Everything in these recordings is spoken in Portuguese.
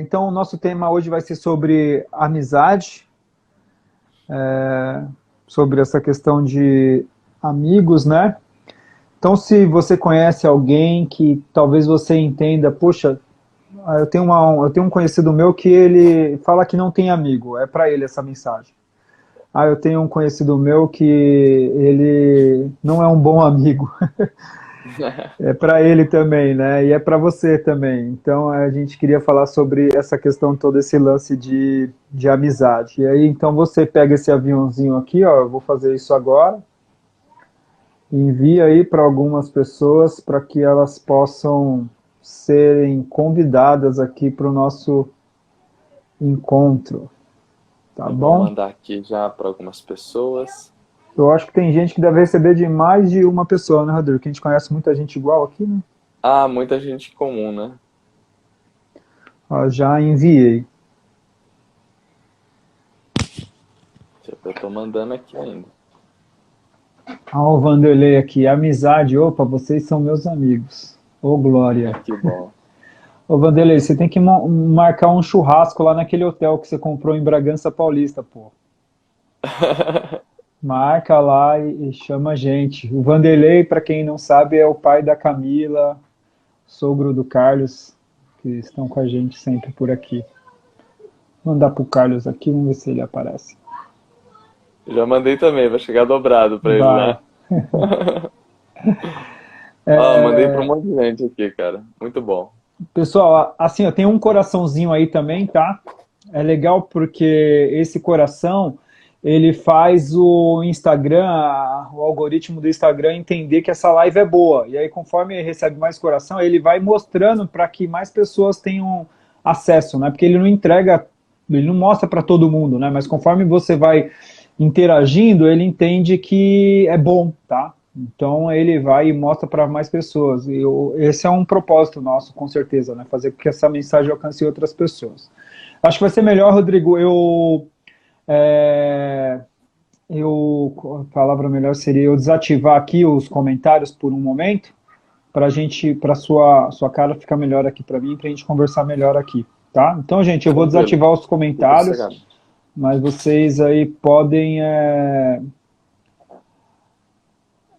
Então, o nosso tema hoje vai ser sobre amizade, sobre essa questão de amigos, né? Então, se você conhece alguém que talvez você entenda, poxa, eu tenho um conhecido meu que ele fala que não tem amigo, é para ele essa mensagem. Eu tenho um conhecido meu que ele não é um bom amigo. É para ele também, né? E é para você também. Então a gente queria falar sobre essa questão, todo esse lance de amizade. E aí, então você pega esse aviãozinho aqui, ó, eu vou fazer isso agora, e envia aí para algumas pessoas para que elas possam serem convidadas aqui para o nosso encontro, tá Eu vou bom? mandar aqui já para algumas pessoas. Eu acho que tem gente que deve receber de mais de uma pessoa, né, Rodrigo? Que a gente conhece muita gente igual aqui, né? Ah, muita gente comum, né? Ó, já enviei. Eu tô mandando aqui ainda. O Vanderlei aqui, amizade, opa, vocês são meus amigos. Ô, Glória. Que bom. Ô, Vanderlei, você tem que marcar um churrasco lá naquele hotel que você comprou em Bragança Paulista, pô. Marca lá e chama a gente. O Vanderlei, para quem não sabe, é o pai da Camila, sogro do Carlos, que estão com a gente sempre por aqui. Vou mandar pro Carlos aqui, vamos ver se ele aparece. Já mandei também, vai chegar dobrado para ele, Vai. né? Ah, mandei para um monte de gente aqui, cara. Muito bom. Pessoal, assim, eu tenho um coraçãozinho aí também, tá? É legal porque esse coração, ele faz o Instagram, o algoritmo do Instagram entender que essa live é boa. E aí, conforme ele recebe mais coração, ele vai mostrando para que mais pessoas tenham acesso, né? Porque ele não entrega, ele não mostra para todo mundo, né? Mas conforme você vai interagindo, ele entende que é bom, tá? Então ele vai e mostra para mais pessoas. Esse é um propósito nosso, com certeza, né? Fazer com que essa mensagem alcance outras pessoas. Acho que vai ser melhor, Rodrigo, é, a palavra melhor seria eu desativar aqui os comentários por um momento, para sua cara ficar melhor aqui para mim, para a gente conversar melhor aqui, tá? Então, gente, eu vou Tranquilo. desativar os Fica comentários, sossegado. mas vocês aí podem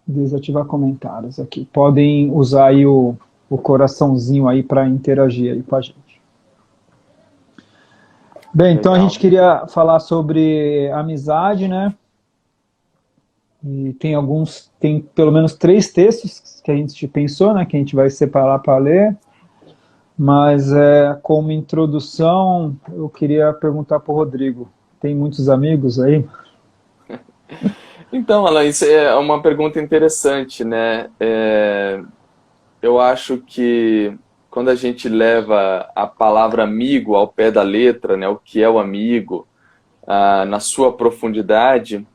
desativar comentários aqui. Podem usar aí o coraçãozinho aí para interagir aí com a gente. Bem, então a gente Legal. queria falar sobre amizade, né? E tem pelo menos 3 textos que a gente pensou, né? Que a gente vai separar para ler. Mas como introdução, eu queria perguntar para o Rodrigo. Tem muitos amigos aí? Então, Alan, isso é uma pergunta interessante, né? Eu acho que quando a gente leva a palavra amigo ao pé da letra, né, o que é o amigo, na sua profundidade,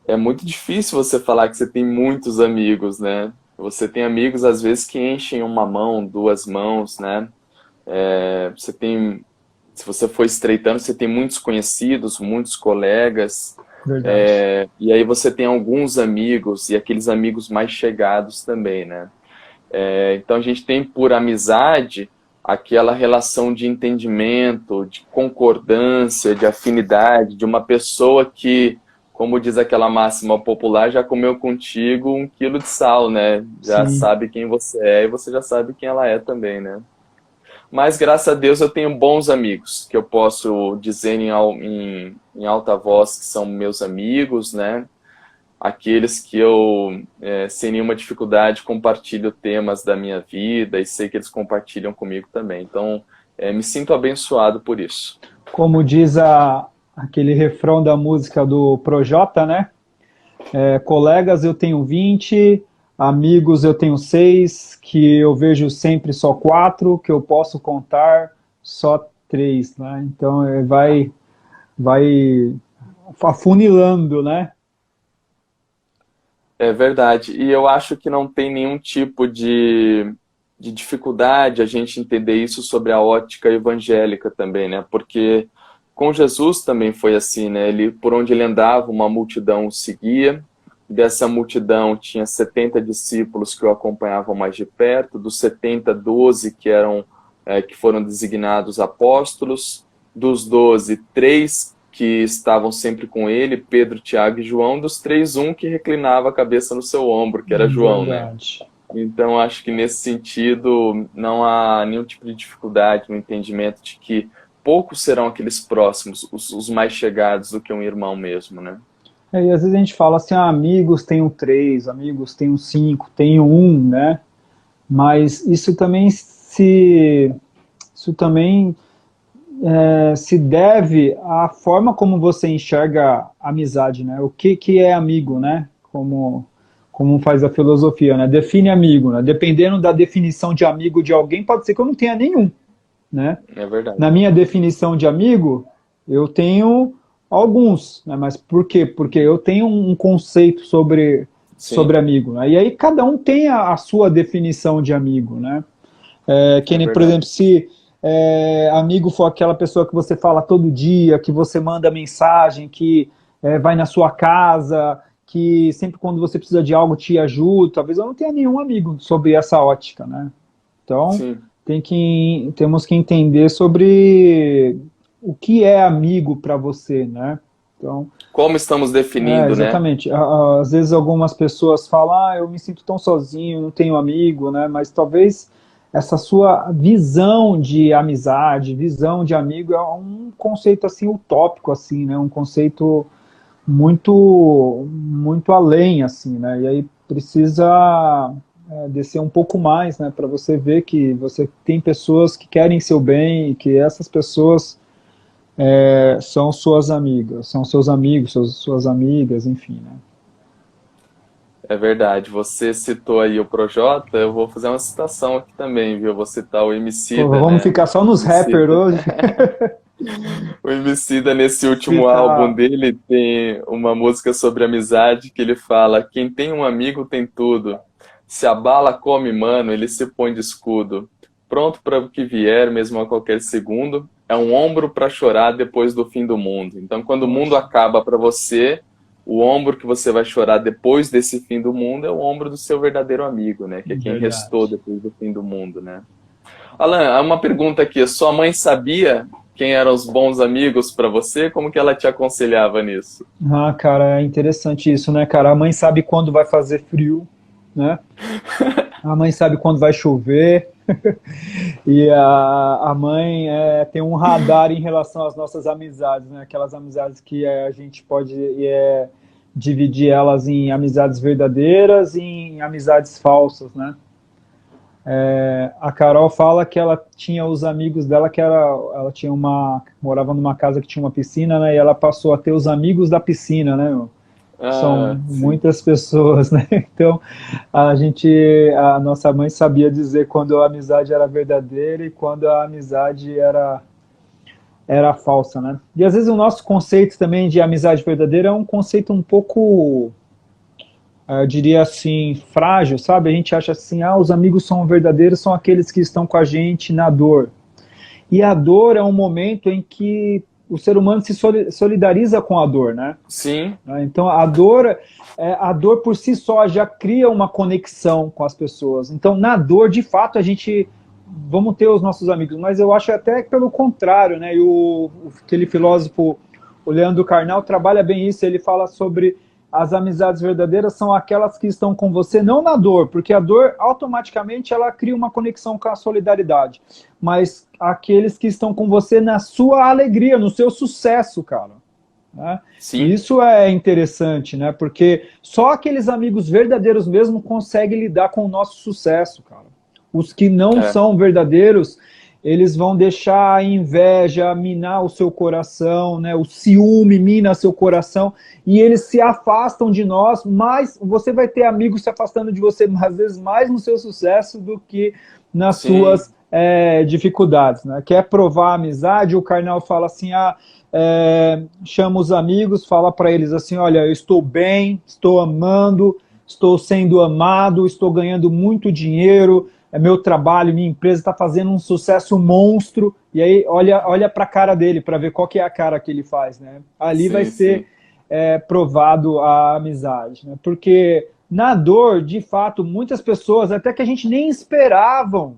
é muito difícil você falar que você tem muitos amigos, né? Você tem amigos, às vezes, que enchem uma mão, duas mãos, né? Você tem, se você for estreitando, você tem muitos conhecidos, muitos colegas, Verdade. e aí você tem alguns amigos, e aqueles amigos mais chegados também, né? Então a gente tem por amizade aquela relação de entendimento, de concordância, de afinidade, de uma pessoa que, como diz aquela máxima popular, já comeu contigo 1 quilo de sal, né? Já Sim, sabe quem você é e você já sabe quem ela é também, né? Mas graças a Deus eu tenho bons amigos, que eu posso dizer em alta voz que são meus amigos, né? Aqueles que eu, sem nenhuma dificuldade, compartilho temas da minha vida e sei que eles compartilham comigo também. Então, me sinto abençoado por isso. como diz aquele refrão da música do Projota, né? Colegas eu tenho 20, amigos eu tenho 6, que eu vejo sempre só 4, que eu posso contar só 3, né? Então vai afunilando, né? É verdade. E eu acho que não tem nenhum tipo de dificuldade a gente entender isso sobre a ótica evangélica também, né? Porque com Jesus também foi assim, né? Ele, por onde ele andava, uma multidão o seguia. Dessa multidão tinha 70 discípulos que o acompanhavam mais de perto. Dos 70, 12 que eram que foram designados apóstolos. Dos 12, 3 que estavam sempre com ele, Pedro, Tiago e João. Dos 3, um que reclinava a cabeça no seu ombro, que era João, Verdade. né? Então, acho que nesse sentido não há nenhum tipo de dificuldade no entendimento de que poucos serão aqueles próximos, os mais chegados do que um irmão mesmo, né? E às vezes a gente fala assim, amigos tenho 3, amigos tenho 5, tenho 1, né? Mas isso também se deve à forma como você enxerga a amizade, né? O que é amigo, né? Como faz a filosofia, né? Define amigo, né? Dependendo da definição de amigo de alguém, pode ser que eu não tenha nenhum, né? É verdade. Na minha definição de amigo, eu tenho alguns, né? Mas por quê? Porque eu tenho um conceito sobre amigo, né? E aí cada um tem a sua definição de amigo, né? Que nem, por exemplo, se amigo for aquela pessoa que você fala todo dia, que você manda mensagem, que vai na sua casa, que sempre quando você precisa de algo te ajuda, talvez eu não tenha nenhum amigo sobre essa ótica, né? Então, Sim. temos que entender sobre o que é amigo para você, né? Então, como estamos definindo, exatamente. né? Às vezes algumas pessoas falam, eu me sinto tão sozinho, não tenho amigo, né? Mas talvez essa sua visão de amizade, visão de amigo é um conceito assim utópico, assim, né? Um conceito muito muito além, assim, né? E aí precisa descer um pouco mais, né? Para você ver que você tem pessoas que querem seu bem e que essas pessoas são suas amigas, são seus amigos, suas amigas, enfim, né? É verdade. Você citou aí o Projota, eu vou fazer uma citação aqui também, viu? Eu vou citar o Pô, Emicida, vamos né? ficar só nos rappers Emicida. hoje. O Emicida, nesse último álbum Citar. dele, tem uma música sobre amizade que ele fala: quem tem um amigo tem tudo. Se a bala come, mano, ele se põe de escudo. Pronto para o que vier, mesmo a qualquer segundo. É um ombro para chorar depois do fim do mundo. Então, quando o mundo Poxa, acaba para você, o ombro que você vai chorar depois desse fim do mundo é o ombro do seu verdadeiro amigo, né? Que é quem restou verdade. depois do fim do mundo, né? Alan, há uma pergunta aqui. Sua mãe sabia quem eram os bons amigos para você? Como que ela te aconselhava nisso? Ah, cara, é interessante isso, né, cara? A mãe sabe quando vai fazer frio, né? A mãe sabe quando vai chover. E a mãe tem um radar em relação às nossas amizades, né? Aquelas amizades que a gente pode dividir elas em amizades verdadeiras e em amizades falsas, né? A Carol fala que ela tinha os amigos dela ela tinha morava numa casa que tinha uma piscina, né? E ela passou a ter os amigos da piscina, né? Meu? São Ah, sim. muitas pessoas, né? Então a nossa mãe sabia dizer quando a amizade era verdadeira e quando a amizade era falsa, né? E às vezes o nosso conceito também de amizade verdadeira é um conceito um pouco, eu diria assim, frágil, sabe? A gente acha assim, os amigos são verdadeiros, são aqueles que estão com a gente na dor. E a dor é um momento em que o ser humano se solidariza com a dor, né? Sim, Então a dor por si só já cria uma conexão com as pessoas. Então na dor, de fato, a gente vamos ter os nossos amigos, mas eu acho até pelo contrário, né? E aquele filósofo, o Leandro Carnal, trabalha bem isso. Ele fala sobre as amizades verdadeiras são aquelas que estão com você não na dor, porque a dor automaticamente ela cria uma conexão com a solidariedade, mas aqueles que estão com você na sua alegria, no seu sucesso, cara. Né? E sim. isso é interessante, né? Porque só aqueles amigos verdadeiros mesmo conseguem lidar com o nosso sucesso, cara. Os que não É, são verdadeiros, eles vão deixar a inveja minar o seu coração, né? O ciúme mina seu coração e eles se afastam de nós, mas você vai ter amigos se afastando de você, às vezes mais no seu sucesso do que nas sim. suas dificuldades, né? Quer provar a amizade? O Karnal fala assim, chama os amigos, fala para eles assim, olha, eu estou bem, estou amando, estou sendo amado, estou ganhando muito dinheiro, meu trabalho, minha empresa está fazendo um sucesso monstro, e aí olha para a cara dele, para ver qual que é a cara que ele faz, né? Ali vai Sim, ser sim. provado a amizade, né? Porque na dor, de fato, muitas pessoas, até que a gente nem esperavam,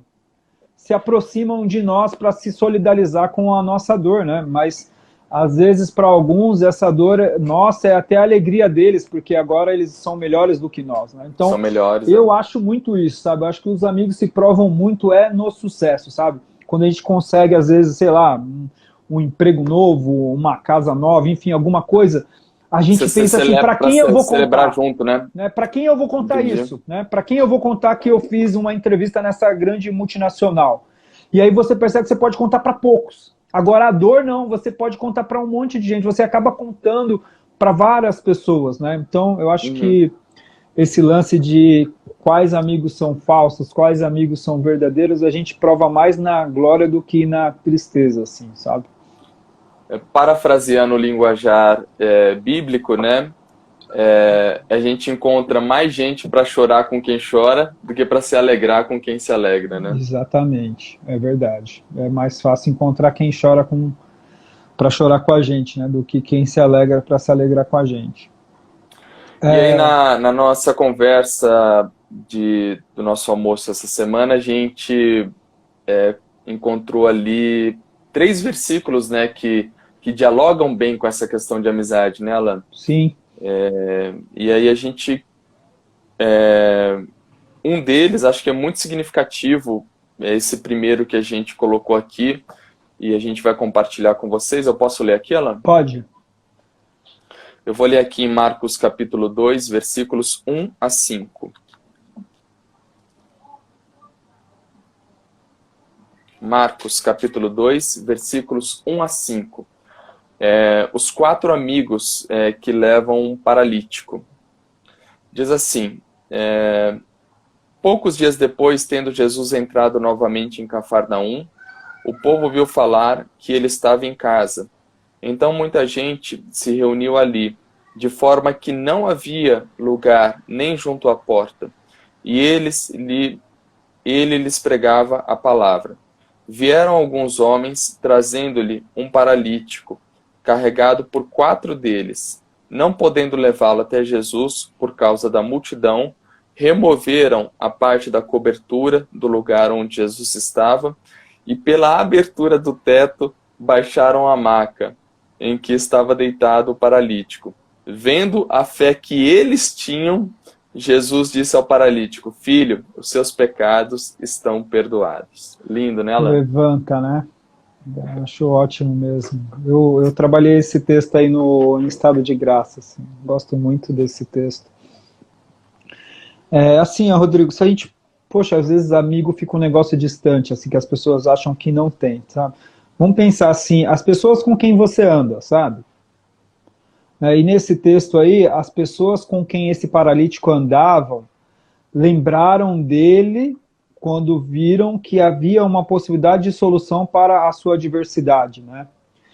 se aproximam de nós para se solidarizar com a nossa dor, né? Mas às vezes para alguns essa dor nossa é até a alegria deles, porque agora eles são melhores do que nós, né? Então São melhores, eu né? acho muito isso, sabe? Eu acho que os amigos se provam muito no sucesso, sabe? Quando a gente consegue às vezes, sei lá, um emprego novo, uma casa nova, enfim, alguma coisa, a gente Você pensa assim, para celebra, quem eu vou celebrar contar? junto, né? Né? Para quem eu vou contar Entendi. isso? Né? Para quem eu vou contar que eu fiz uma entrevista nessa grande multinacional? E aí você percebe que você pode contar para poucos. Agora a dor não, você pode contar para um monte de gente, você acaba contando para várias pessoas, né? Então eu acho Uhum. que esse lance de quais amigos são falsos, quais amigos são verdadeiros, a gente prova mais na glória do que na tristeza, assim, sabe? Parafraseando o linguajar bíblico, né? A gente encontra mais gente para chorar com quem chora do que para se alegrar com quem se alegra, né? Exatamente, é verdade. É mais fácil encontrar quem chora para chorar com a gente, né, do que quem se alegra para se alegrar com a gente. E aí na nossa conversa do nosso almoço essa semana, a gente encontrou ali 3 versículos, né, que dialogam bem com essa questão de amizade, né, Alan? Sim. E aí a gente um deles, acho que é muito significativo, é esse primeiro que a gente colocou aqui, e a gente vai compartilhar com vocês. Eu posso ler aqui, Alan? Pode. Eu vou ler aqui em Marcos capítulo 2, versículos 1 a 5. Marcos capítulo 2, versículos 1 a 5. Os 4 amigos que levam um paralítico. Diz assim: poucos dias depois, tendo Jesus entrado novamente em Cafarnaum, o povo ouviu falar que ele estava em casa. Então muita gente se reuniu ali, de forma que não havia lugar nem junto à porta. E ele lhes pregava a palavra. Vieram alguns homens, trazendo-lhe um paralítico, carregado por 4 deles. Não podendo levá-lo até Jesus, por causa da multidão, removeram a parte da cobertura do lugar onde Jesus estava, e pela abertura do teto baixaram a maca em que estava deitado o paralítico. Vendo a fé que eles tinham, Jesus disse ao paralítico: filho, os seus pecados estão perdoados. Lindo, né, Alan? Levanta, né? Eu acho ótimo mesmo. Eu trabalhei esse texto aí em estado de graça, assim. Gosto muito desse texto. Assim, Rodrigo, se a gente, poxa, às vezes amigo fica um negócio distante, assim, que as pessoas acham que não tem, sabe? Vamos pensar assim, as pessoas com quem você anda, sabe? E nesse texto aí, as pessoas com quem esse paralítico andavam lembraram dele quando viram que havia uma possibilidade de solução para a sua adversidade, né?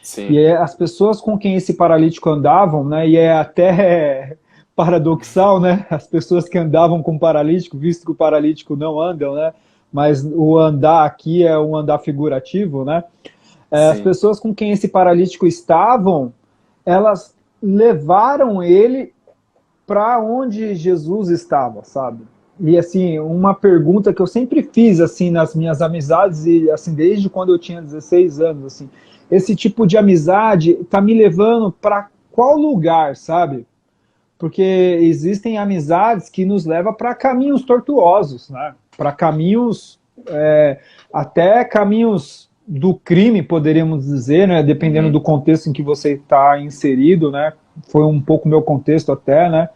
Sim. E as pessoas com quem esse paralítico andavam, né? E é até paradoxal, né? As pessoas que andavam com o paralítico, visto que o paralítico não andam, né? Mas o andar aqui é um andar figurativo, né? As Sim. pessoas com quem esse paralítico estavam, elas levaram ele para onde Jesus estava, sabe? E assim, uma pergunta que eu sempre fiz assim nas minhas amizades e assim desde quando eu tinha 16 anos, assim, esse tipo de amizade está me levando para qual lugar, sabe? Porque existem amizades que nos levam para caminhos tortuosos, né? Para caminhos, até caminhos do crime, poderíamos dizer, né? Dependendo do contexto em que você está inserido, né? Foi um pouco meu contexto até, né?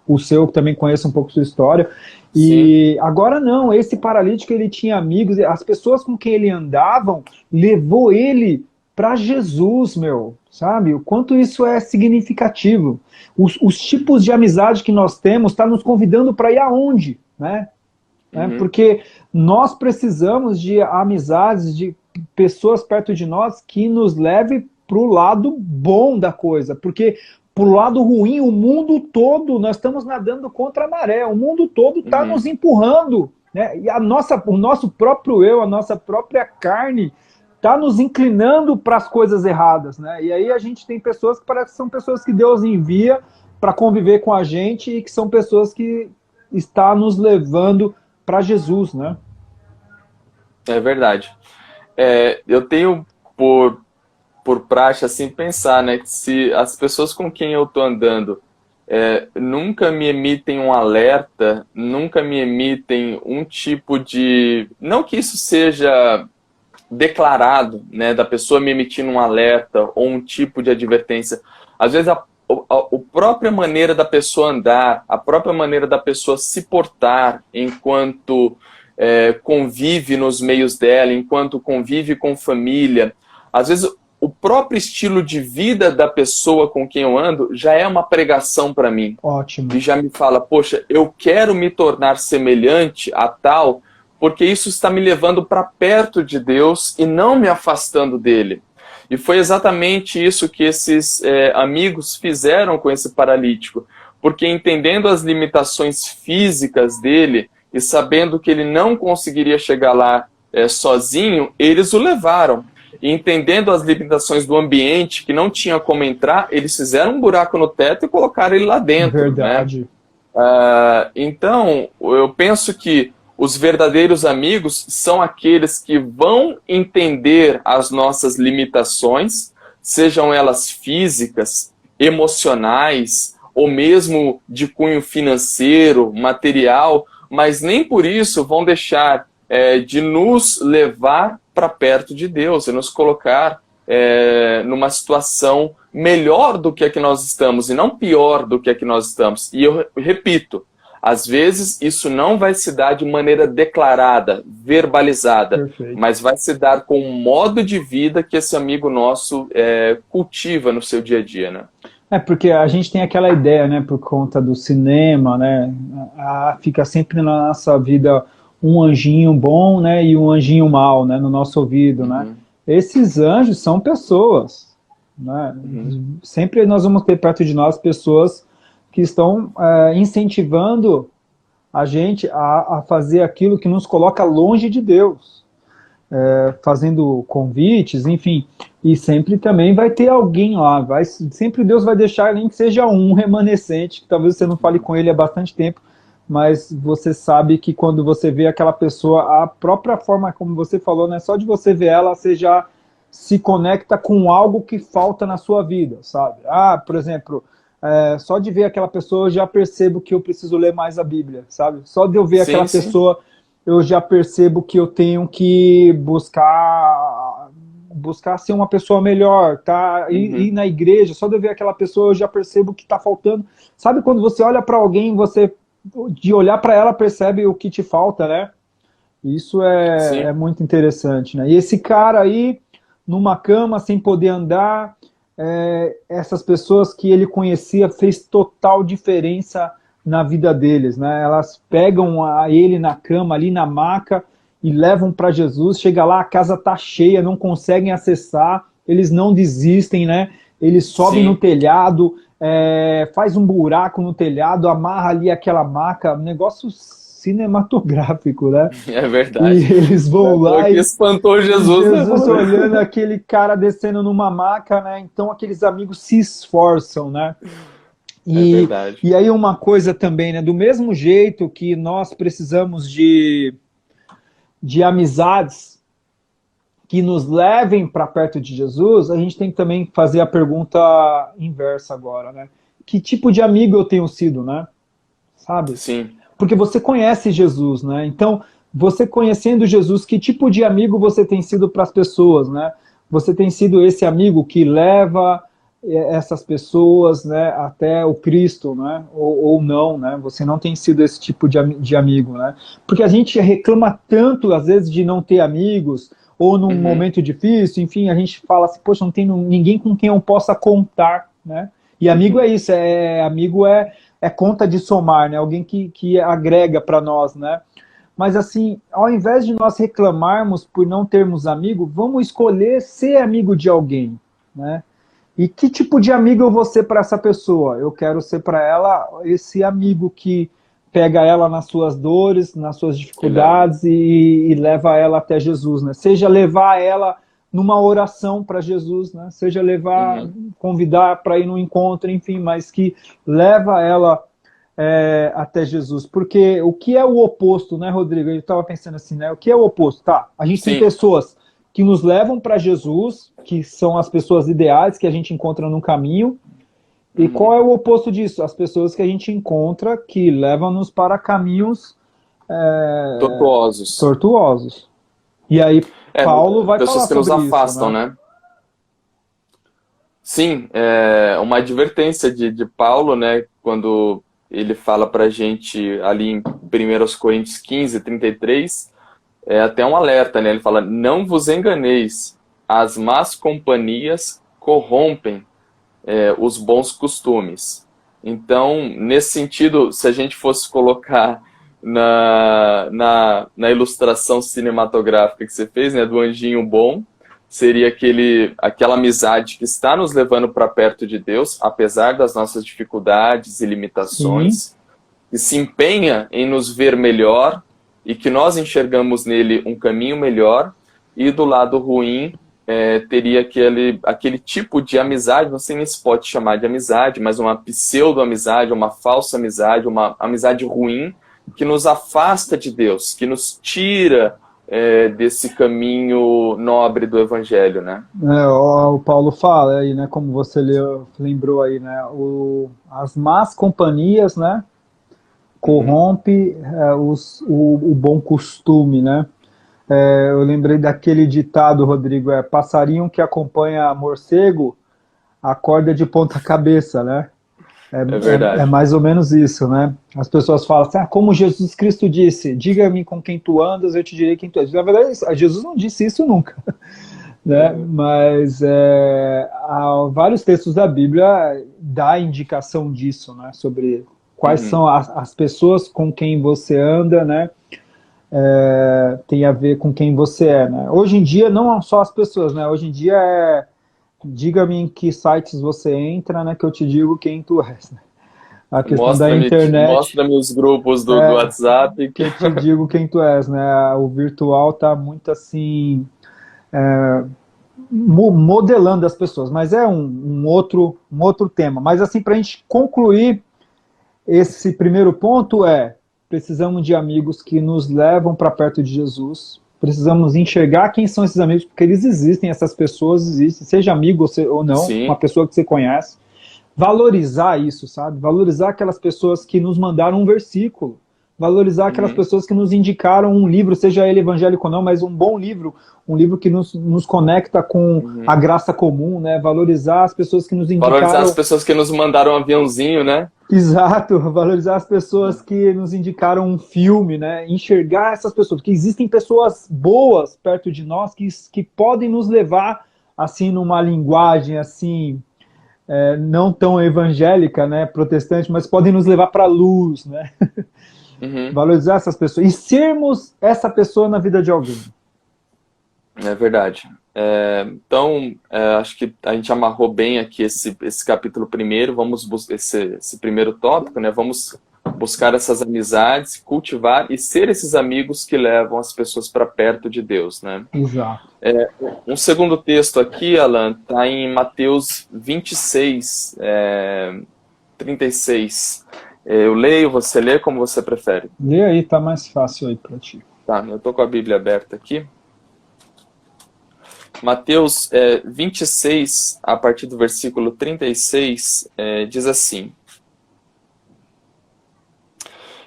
O seu, que também conhece um pouco sua história. Sim. E agora não, esse paralítico, ele tinha amigos, as pessoas com quem ele andavam, levou ele para Jesus, meu, sabe? O quanto isso é significativo. Os tipos de amizade que nós temos está nos convidando para ir aonde, né? Porque nós precisamos de amizades, de pessoas perto de nós que nos leve para o lado bom da coisa, porque pro lado ruim, o mundo todo, nós estamos nadando contra a maré, o mundo todo está nos empurrando, né? E o nosso próprio eu, a nossa própria carne está nos inclinando para as coisas erradas, né? E aí a gente tem pessoas que parece que são pessoas que Deus envia para conviver com a gente e que são pessoas que estão nos levando para Jesus, né? É verdade. Eu tenho por praxe, assim, pensar, né, que se as pessoas com quem eu tô andando nunca me emitem um alerta, nunca me emitem um tipo de... Não que isso seja declarado, né, da pessoa me emitindo um alerta ou um tipo de advertência. Às vezes a própria maneira da pessoa andar, a própria maneira da pessoa se portar enquanto convive nos meios dela, enquanto convive com família, às vezes o próprio estilo de vida da pessoa com quem eu ando já é uma pregação para mim. Ótimo. E já me fala, poxa, eu quero me tornar semelhante a tal, porque isso está me levando para perto de Deus e não me afastando dele. E foi exatamente isso que esses amigos fizeram com esse paralítico, porque entendendo as limitações físicas dele e sabendo que ele não conseguiria chegar lá sozinho, eles o levaram. E entendendo as limitações do ambiente, que não tinha como entrar, eles fizeram um buraco no teto e colocaram ele lá dentro. Verdade. Né? Então, eu penso que os verdadeiros amigos são aqueles que vão entender as nossas limitações, sejam elas físicas, emocionais, ou mesmo de cunho financeiro, material, mas nem por isso vão deixar de nos levar para perto de Deus e nos colocar numa situação melhor do que a que nós estamos e não pior do que a que nós estamos. E eu repito, às vezes isso não vai se dar de maneira declarada, verbalizada, Perfeito. mas vai se dar com o modo de vida que esse amigo nosso cultiva no seu dia a dia, né? Porque a gente tem aquela ideia, né, por conta do cinema, né, fica sempre na nossa vida um anjinho bom, né, e um anjinho mau, né, no nosso ouvido, né. Esses anjos são pessoas, né, sempre nós vamos ter perto de nós pessoas que estão incentivando a gente a fazer aquilo que nos coloca longe de Deus, fazendo convites, enfim, e sempre também vai ter alguém lá, sempre Deus vai deixar, nem que seja um remanescente, que talvez você não fale com ele há bastante tempo, mas você sabe que quando você vê aquela pessoa, a própria forma como você falou, né, só de você ver ela, você já se conecta com algo que falta na sua vida, sabe? Por exemplo, só de ver aquela pessoa eu já percebo que eu preciso ler mais a Bíblia, sabe? Só de eu ver aquela pessoa eu já percebo que eu tenho que buscar ser uma pessoa melhor, tá? Ir na igreja, só de eu ver aquela pessoa eu já percebo que está faltando. Sabe quando você olha para alguém, você de olhar para ela percebe o que te falta, né? Isso é muito interessante, né? E esse cara aí, numa cama, sem poder andar, essas pessoas que ele conhecia fez total diferença na vida deles, né? Elas pegam ele na cama, ali na maca, e levam para Jesus. Chega lá, a casa tá cheia, não conseguem acessar, eles não desistem, né? Eles sobem no telhado, faz um buraco no telhado, amarra ali aquela maca, um negócio cinematográfico, né? É verdade. E eles vão lá e espantou Jesus, Jesus olhando aquele cara descendo numa maca, né? Então aqueles amigos se esforçam, né? E aí uma coisa também, né? Do mesmo jeito que nós precisamos de amizades que nos levem para perto de Jesus, a gente tem que também fazer a pergunta inversa agora, né? Que tipo de amigo eu tenho sido, né? Sabe? Sim. Porque você conhece Jesus, né? Então, você conhecendo Jesus, que tipo de amigo você tem sido para as pessoas, né? Você tem sido esse amigo que leva essas pessoas, né, até o Cristo, né, ou não, né, você não tem sido esse tipo de amigo, né, porque a gente reclama tanto, às vezes, de não ter amigos, ou num momento difícil, enfim, a gente fala assim, poxa, não tem ninguém com quem eu possa contar, né, e amigo é isso, amigo é conta de somar, né, alguém que agrega para nós, né, mas assim, ao invés de nós reclamarmos por não termos amigo, vamos escolher ser amigo de alguém, né. E que tipo de amigo eu vou ser para essa pessoa? Eu quero ser para ela esse amigo que pega ela nas suas dores, nas suas dificuldades e leva ela até Jesus, né? Seja levar ela numa oração para Jesus, né? Seja levar, convidar para ir no encontro, enfim, mas que leva ela até Jesus? Porque o que é o oposto, né, Rodrigo? Eu estava pensando assim, né? O que é o oposto? Tá, a gente tem pessoas que nos levam para Jesus, que são as pessoas ideais que a gente encontra no caminho. E qual é o oposto disso? As pessoas que a gente encontra que levam-nos para caminhos tortuosos. E aí Paulo vai falar sobre isso. Pessoas que nos afastam, né? Sim, é uma advertência de Paulo, né? Quando ele fala pra gente ali em 1 Coríntios 15, 33, é até um alerta, né? Ele fala, não vos enganeis, as más companhias corrompem os bons costumes. Então, nesse sentido, se a gente fosse colocar na ilustração cinematográfica que você fez, né, do anjinho bom, seria aquela amizade que está nos levando para perto de Deus, apesar das nossas dificuldades e limitações, que se empenha em nos ver melhor e que nós enxergamos nele um caminho melhor, e do lado ruim teria aquele tipo de amizade, não sei nem se pode chamar de amizade, mas uma pseudo-amizade, uma falsa amizade, uma amizade ruim, que nos afasta de Deus, que nos tira desse caminho nobre do Evangelho, né? O Paulo fala aí, né, como você lembrou aí, né, as más companhias, né, corrompe o bom costume, né? Eu lembrei daquele ditado, Rodrigo, passarinho que acompanha morcego acorda de ponta cabeça, né? É verdade. É mais ou menos isso, né? As pessoas falam assim, como Jesus Cristo disse, diga-me com quem tu andas, eu te direi quem tu és. Na verdade, Jesus não disse isso nunca, né? Mas há vários textos da Bíblia dá indicação disso, né? Sobre quais são as pessoas com quem você anda, né? Tem a ver com quem você é, né? Hoje em dia, não só as pessoas, né? Hoje em dia diga-me em que sites você entra, né, que eu te digo quem tu és. Né? A questão da internet... Mostra-me os grupos do WhatsApp. Que eu te digo quem tu és, né? O virtual tá muito assim... modelando as pessoas, mas é um outro tema. Mas assim, para a gente concluir esse primeiro ponto precisamos de amigos que nos levam para perto de Jesus. Precisamos enxergar quem são esses amigos, porque eles existem, essas pessoas existem, seja amigo ou não, Sim. uma pessoa que você conhece. Valorizar isso, sabe? Valorizar aquelas pessoas que nos mandaram um versículo. Valorizar aquelas pessoas que nos indicaram um livro, seja ele evangélico ou não, mas um bom livro, um livro que nos conecta com a graça comum, né? Valorizar as pessoas que nos indicaram... Valorizar as pessoas que nos mandaram um aviãozinho, né? Exato, valorizar as pessoas que nos indicaram um filme, né? Enxergar essas pessoas, porque existem pessoas boas perto de nós que podem nos levar, assim, numa linguagem, assim, não tão evangélica, né, protestante, mas podem nos levar para a luz, né? Valorizar essas pessoas e sermos essa pessoa na vida de alguém. É verdade. Então, acho que a gente amarrou bem aqui esse capítulo primeiro, esse primeiro tópico, né? Vamos buscar essas amizades, cultivar e ser esses amigos que levam as pessoas para perto de Deus, né? Exato. Um segundo texto aqui, Alan, está em Mateus 26, 36. Eu leio, você lê, como você prefere? Lê aí, tá mais fácil aí para ti. Tá, eu tô com a Bíblia aberta aqui. Mateus 26, a partir do versículo 36, diz assim: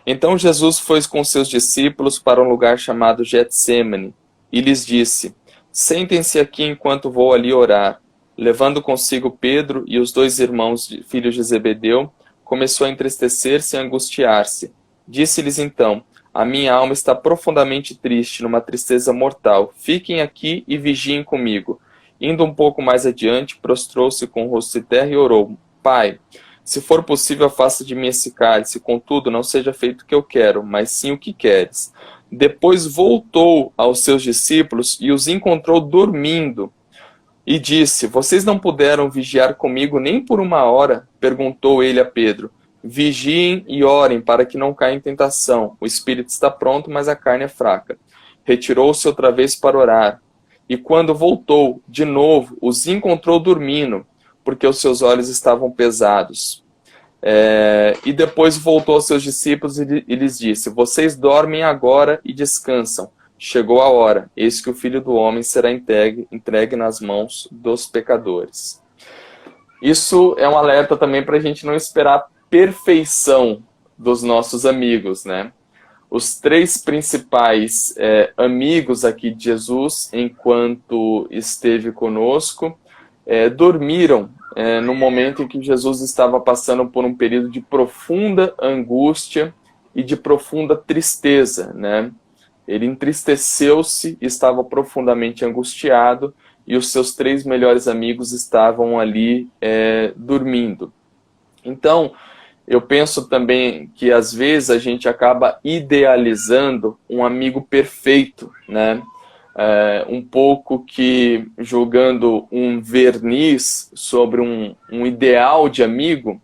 Então Jesus foi com seus discípulos para um lugar chamado Getsêmani, e lhes disse: Sentem-se aqui enquanto vou ali orar. Levando consigo Pedro e os 2 irmãos filhos de Zebedeu, começou a entristecer-se e angustiar-se. Disse-lhes então: A minha alma está profundamente triste, numa tristeza mortal. Fiquem aqui e vigiem comigo. Indo um pouco mais adiante, prostrou-se com o rosto em terra e orou: Pai, se for possível, afasta de mim esse cálice, contudo, não seja feito o que eu quero, mas sim o que queres. Depois voltou aos seus discípulos e os encontrou dormindo. E disse: Vocês não puderam vigiar comigo nem por 1 hora? Perguntou ele a Pedro. Vigiem e orem para que não caia em tentação. O espírito está pronto, mas a carne é fraca. Retirou-se outra vez para orar. E quando voltou, de novo, os encontrou dormindo, porque os seus olhos estavam pesados. E depois voltou aos seus discípulos e lhes disse: vocês dormem agora e descansam. Chegou a hora, eis que o Filho do Homem será entregue nas mãos dos pecadores. Isso é um alerta também para a gente não esperar a perfeição dos nossos amigos, né? Os três principais amigos aqui de Jesus, enquanto esteve conosco, dormiram no momento em que Jesus estava passando por um período de profunda angústia e de profunda tristeza, né? Ele entristeceu-se, estava profundamente angustiado, e os seus três melhores amigos estavam ali dormindo. Então, eu penso também que às vezes a gente acaba idealizando um amigo perfeito, né? Um pouco que jogando um verniz sobre um ideal de amigo,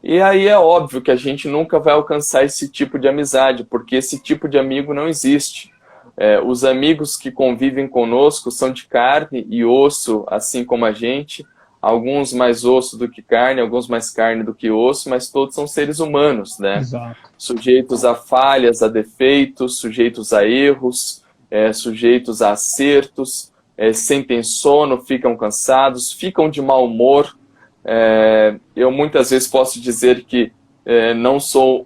e aí é óbvio que a gente nunca vai alcançar esse tipo de amizade, porque esse tipo de amigo não existe. Os amigos que convivem conosco são de carne e osso, assim como a gente, alguns mais osso do que carne, alguns mais carne do que osso, mas todos são seres humanos, né? Exato. Sujeitos a falhas, a defeitos, sujeitos a erros, sujeitos a acertos, sentem sono, ficam cansados, ficam de mau humor. Eu muitas vezes posso dizer que não sou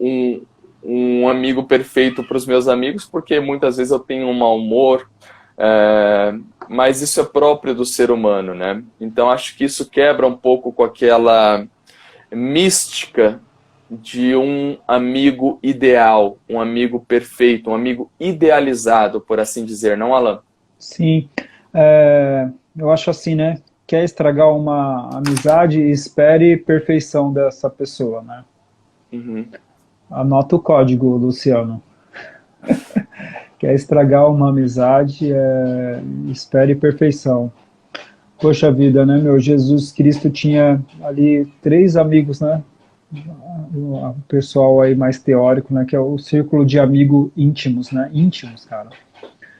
um amigo perfeito para os meus amigos, porque muitas vezes eu tenho um mau humor, mas isso é próprio do ser humano, né? Então acho que isso quebra um pouco com aquela mística de um amigo ideal, um amigo perfeito, um amigo idealizado, por assim dizer, não, Alan? Sim, eu acho assim, né? Quer estragar uma amizade, espere perfeição dessa pessoa, né? Uhum. Anota o código, Luciano. Quer estragar uma amizade, espere perfeição. Poxa vida, né, meu? Jesus Cristo tinha ali 3 amigos, né? O pessoal aí mais teórico, né? Que é o círculo de amigos íntimos, né? Íntimos, cara.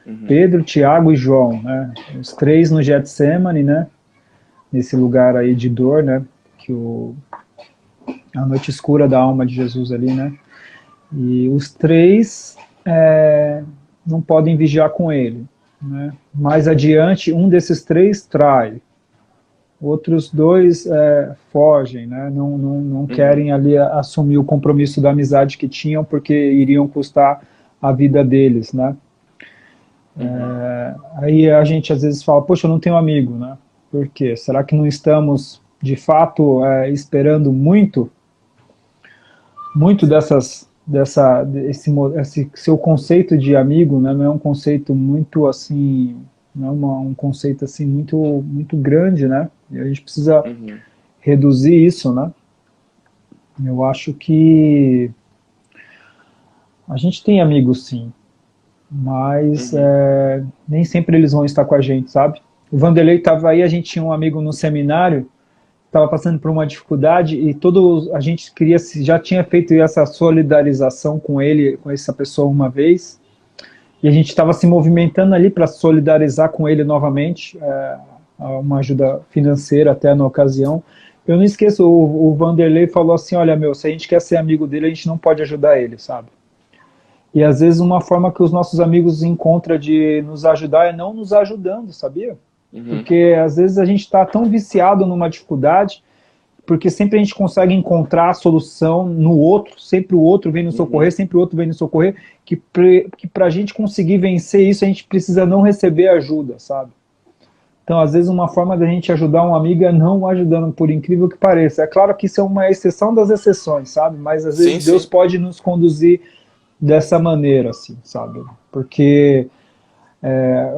Uhum. Pedro, Tiago e João, né? Os 3 no Getsemane, né? Nesse lugar aí de dor, né? A noite escura da alma de Jesus ali, né? E os 3 não podem vigiar com ele, né? Mais adiante, um desses 3 trai. Outros 2 fogem, né? Não querem ali assumir o compromisso da amizade que tinham, porque iriam custar a vida deles, né? Aí a gente às vezes fala, poxa, eu não tenho amigo, né? Por quê? Será que não estamos, de fato, esperando muito esse seu conceito de amigo, né? Não é um conceito muito assim, não é um conceito assim muito grande, né? E a gente precisa reduzir isso, né? Eu acho que a gente tem amigos, sim, mas nem sempre eles vão estar com a gente, sabe? O Vanderlei estava aí, a gente tinha um amigo no seminário, estava passando por uma dificuldade e a gente já tinha feito essa solidarização com ele, com essa pessoa uma vez, e a gente estava se movimentando ali para solidarizar com ele novamente, uma ajuda financeira até na ocasião. Eu não esqueço, o Vanderlei falou assim, olha meu, se a gente quer ser amigo dele, a gente não pode ajudar ele, sabe? E às vezes uma forma que os nossos amigos encontram de nos ajudar é não nos ajudando, sabia? Porque às vezes a gente está tão viciado numa dificuldade, porque sempre a gente consegue encontrar a solução no outro, sempre o outro vem nos socorrer, sempre o outro vem nos socorrer, que para a gente conseguir vencer isso, a gente precisa não receber ajuda, sabe? Então, às vezes, uma forma da gente ajudar um amigo é não ajudando, por incrível que pareça. É claro que isso é uma exceção das exceções, sabe? Mas às vezes Deus pode nos conduzir dessa maneira, assim, sabe? Porque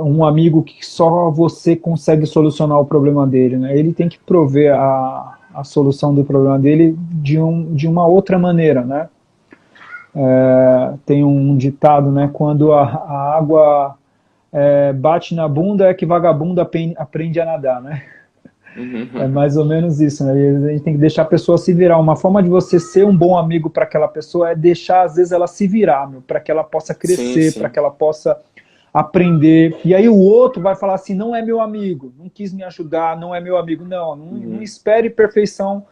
um amigo que só você consegue solucionar o problema dele, né? Ele tem que prover a solução do problema dele de uma outra maneira, né? Tem um ditado, né? Quando a água bate na bunda, é que vagabundo aprende a nadar, né? É mais ou menos isso, né? A gente tem que deixar a pessoa se virar. Uma forma de você ser um bom amigo para aquela pessoa é deixar, às vezes, ela se virar, para que ela possa crescer, para que ela possa aprender. E aí o outro vai falar assim, não é meu amigo, não quis me ajudar, não é meu amigo. Não espere perfeição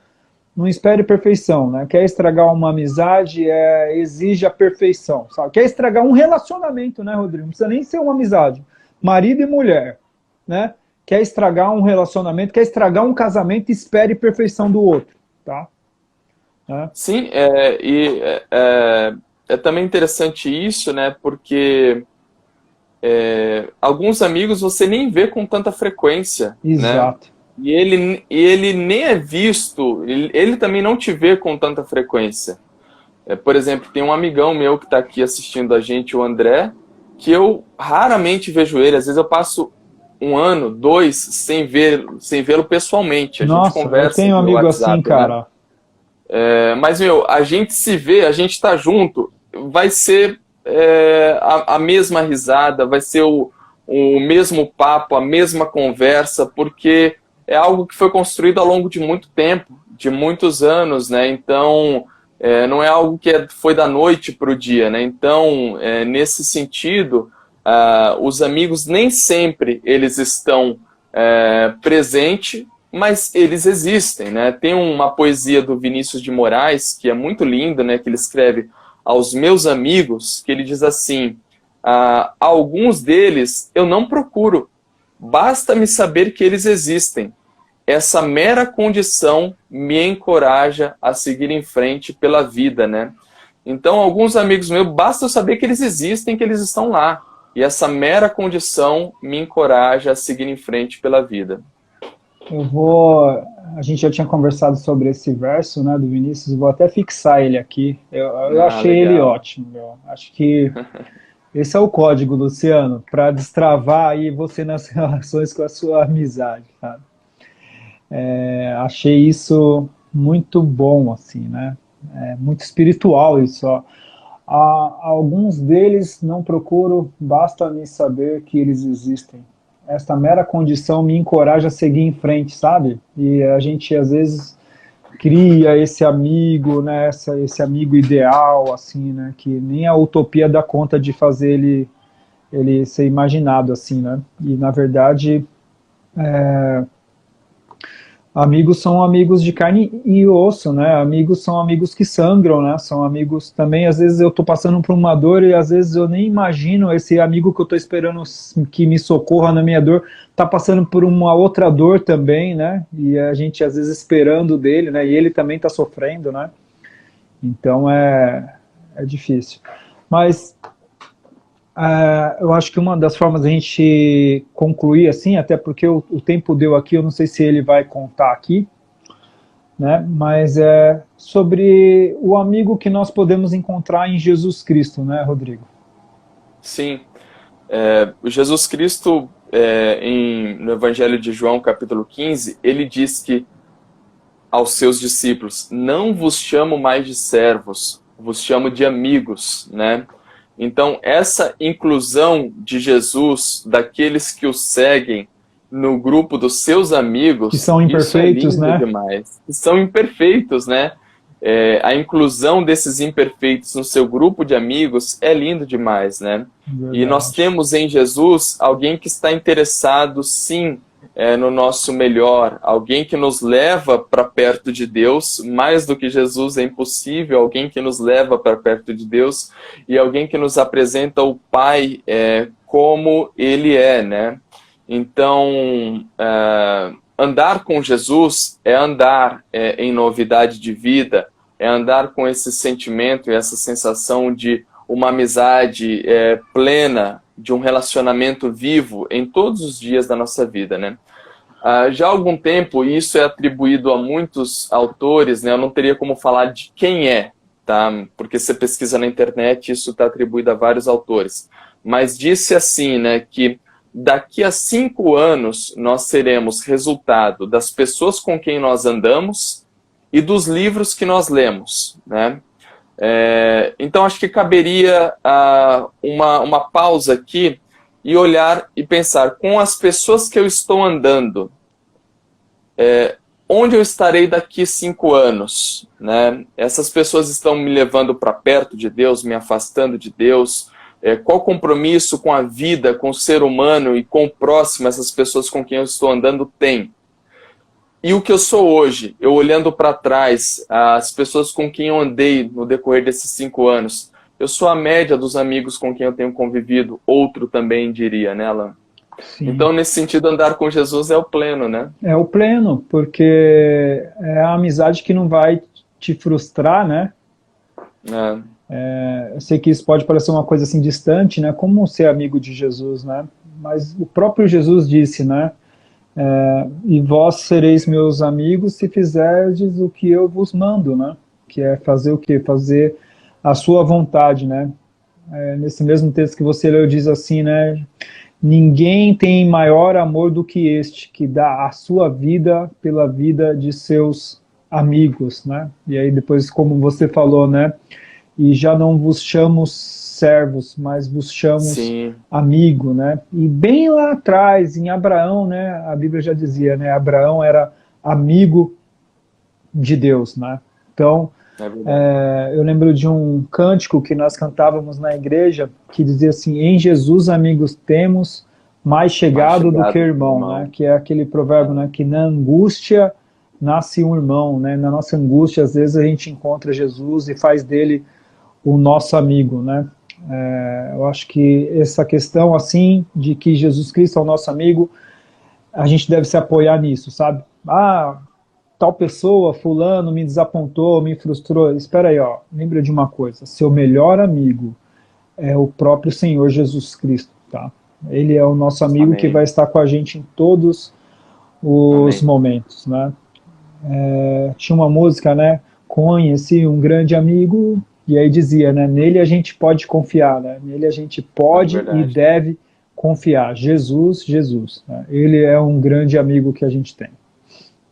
não espere perfeição, né? Quer estragar uma amizade, exige a perfeição, sabe? Quer estragar um relacionamento, né, Rodrigo? Não precisa nem ser uma amizade. Marido e mulher, né? Quer estragar um relacionamento, quer estragar um casamento, espere perfeição do outro, tá? Sim, é também interessante isso, né? Porque alguns amigos você nem vê com tanta frequência, né? Exato. E ele nem é visto, ele também não te vê com tanta frequência. Por exemplo, tem um amigão meu que está aqui assistindo a gente, o André, que eu raramente vejo ele. Às vezes eu passo 1 ano, 2, sem vê-lo pessoalmente. A gente conversa eu tenho um no amigo WhatsApp, assim, cara. né? Mas, a gente se vê, a gente está junto, vai ser a mesma risada, vai ser o mesmo papo, a mesma conversa, porque é algo que foi construído ao longo de muito tempo, de muitos anos, né? Então, não é algo que foi da noite para o dia, né? Então, nesse sentido, os amigos nem sempre eles estão presentes, mas eles existem, né? Tem uma poesia do Vinícius de Moraes, que é muito linda, né? Que ele escreve aos meus amigos, que ele diz assim, alguns deles eu não procuro, basta-me saber que eles existem. Essa mera condição me encoraja a seguir em frente pela vida, né? Então, alguns amigos meus, basta eu saber que eles existem, que eles estão lá. E essa mera condição me encoraja a seguir em frente pela vida. A gente já tinha conversado sobre esse verso, né, do Vinícius, vou até fixar ele aqui. Eu achei legal. ele ótimo, meu. Acho que esse é o código, Luciano, para destravar aí você nas relações com a sua amizade, sabe? Achei isso muito bom, assim, né? Muito espiritual isso, ó. Alguns deles não procuro, basta-me saber que eles existem. Esta mera condição me encoraja a seguir em frente, sabe? E a gente, às vezes, cria esse amigo, né? Esse amigo ideal, assim, né? Que nem a utopia dá conta de fazer ele ser imaginado, assim, né? E, na verdade, amigos são amigos de carne e osso, né? Amigos são amigos que sangram, né? São amigos também, às vezes eu tô passando por uma dor e às vezes eu nem imagino esse amigo que eu tô esperando que me socorra na minha dor, tá passando por uma outra dor também, né? E a gente às vezes esperando dele, né? E ele também tá sofrendo, né? Então é difícil. Mas eu acho que uma das formas da gente concluir assim, até porque o tempo deu aqui, eu não sei se ele vai contar aqui, né? Mas é sobre o amigo que nós podemos encontrar em Jesus Cristo, né, Rodrigo? Sim. Jesus Cristo, no Evangelho de João, capítulo 15, ele diz que aos seus discípulos, não vos chamo mais de servos, vos chamo de amigos, né? Então, essa inclusão de Jesus, daqueles que o seguem no grupo dos seus amigos, que são imperfeitos, isso é lindo, né? demais. Que são imperfeitos, né? A inclusão desses imperfeitos no seu grupo de amigos é lindo demais, né? Verdade. E nós temos em Jesus alguém que está interessado, sim, no nosso melhor, alguém que nos leva para perto de Deus, mais do que Jesus é impossível, alguém que nos leva para perto de Deus e alguém que nos apresenta o Pai como Ele é, né? Então, andar com Jesus é andar em novidade de vida, é andar com esse sentimento e essa sensação de uma amizade plena, de um relacionamento vivo em todos os dias da nossa vida, né? Já há algum tempo, isso é atribuído a muitos autores, né? Eu não teria como falar de quem é, tá? Porque você pesquisa na internet, isso está atribuído a vários autores. Mas disse assim, né, que daqui a 5 anos nós seremos resultado das pessoas com quem nós andamos e dos livros que nós lemos, né? Então acho que caberia uma pausa aqui e olhar e pensar, com as pessoas que eu estou andando, onde eu estarei daqui 5 anos, né? Essas pessoas estão me levando para perto de Deus, me afastando de Deus? Qual compromisso com a vida, com o ser humano e com o próximo essas pessoas com quem eu estou andando têm? E o que eu sou hoje, eu olhando para trás, as pessoas com quem eu andei no decorrer desses 5 anos, eu sou a média dos amigos com quem eu tenho convivido, outro também diria, né, Alan? Sim. Então, nesse sentido, andar com Jesus é o pleno, né? É o pleno, porque é a amizade que não vai te frustrar, né? É, Eu sei que isso pode parecer uma coisa assim distante, né? Como ser amigo de Jesus, né? Mas o próprio Jesus disse, né? E vós sereis meus amigos se fizerdes o que eu vos mando, né? Que é fazer o quê? Fazer a sua vontade, né? Nesse mesmo texto que você leu diz assim, né? Ninguém tem maior amor do que este, que dá a sua vida pela vida de seus amigos, né? E aí depois, como você falou, né? E já não vos chamo servos, mas vos chamo sim, amigo, né? E bem lá atrás, em Abraão, né? A Bíblia já dizia, né? Abraão era amigo de Deus, né? Então, é verdade. eu lembro de um cântico que nós cantávamos na igreja que dizia assim: em Jesus amigos temos, mais Mais chegado do que chegado, irmão, né? irmão. Que é aquele provérbio, né? Que na angústia nasce um irmão, né? Na nossa angústia, às vezes a gente encontra Jesus e faz dele o nosso amigo, né? Eu acho que essa questão, assim, de que Jesus Cristo é o nosso amigo, a gente deve se apoiar nisso, sabe? Ah, tal pessoa, fulano, me desapontou, me frustrou. Espera aí, ó, lembra de uma coisa, seu melhor amigo é o próprio Senhor Jesus Cristo, tá? Ele é o nosso amigo que vai Amém. estar com a gente em todos os Amém. momentos, né? Tinha uma música, né? Conheci um grande amigo, e aí dizia, né? Nele a gente pode confiar, né? Nele a gente É pode e verdade. deve confiar. Jesus, Jesus, né? Ele é um grande amigo que a gente tem.